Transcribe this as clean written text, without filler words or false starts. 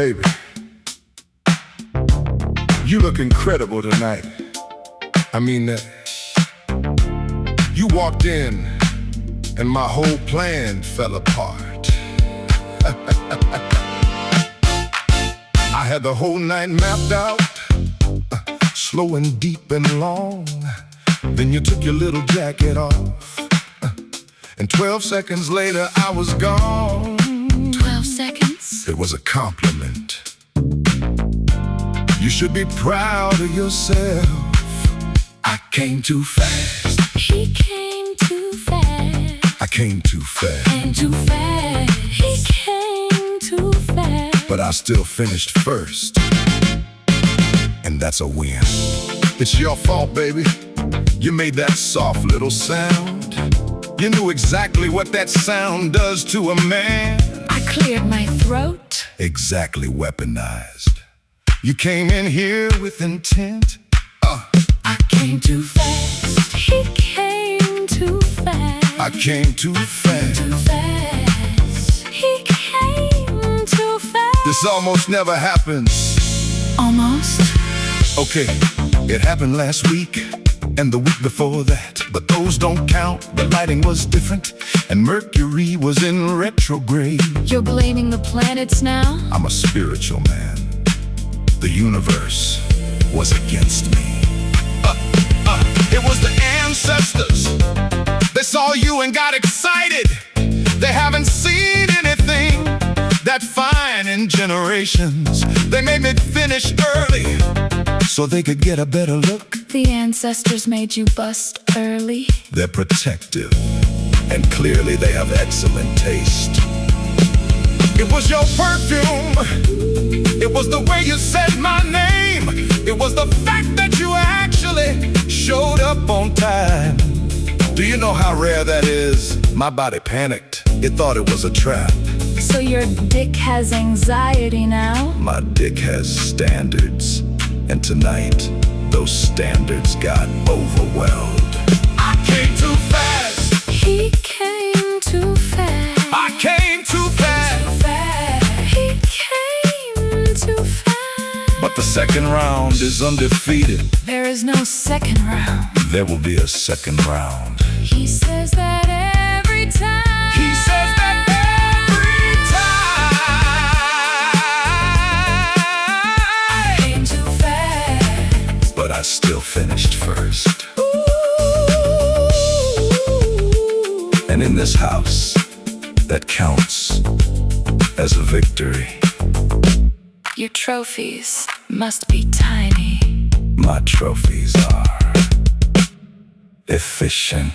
Baby, you look incredible tonight. I mean, you walked in and my whole plan fell apart. I had the whole night mapped out, slow and deep and long. Then you took your little jacket off, and 12 seconds later I was gone. 12 seconds? It was a compliment. You should be proud of yourself. I came too fast. He came too fast. I came too fast. Came too fast. He came too fast. But I still finished first, and that's a win. It's your fault, baby. You made that soft little sound. You knew exactly what that sound does to a man. I cleared my throat. Exactly weaponized. You came in here with intent. I came too fast. He came too fast. I came too fast. Too fast. He came too fast. This almost never happens. Almost? Okay, it happened last week and the week before that, but those don't count. The lighting was different and Mercury was in retrograde. You're blaming the planets now? I'm a spiritual man. The universe was against me. It was the ancestors. They saw you and got excited. They haven't seen anything that fine in generations. They made me finish early so they could get a better look. The ancestors made you bust early. They're protective, and clearly they have excellent taste. It was your perfume. It was the way you said my name. It was the fact that you actually showed up on time. Do you know how rare that is? My body panicked. It thought it was a trap. So your dick has anxiety now? My dick has standards, and tonight those standards got overwhelmed. I came too fast. He came too fast. I came too fast. Too fast. He came too fast. But the second round is undefeated. There is no second round. There will be a second round. He says that every time. He says that every time. I came too fast. But I still finished first. And in this house, that counts as a victory. Your trophies must be tiny. My trophies are efficient.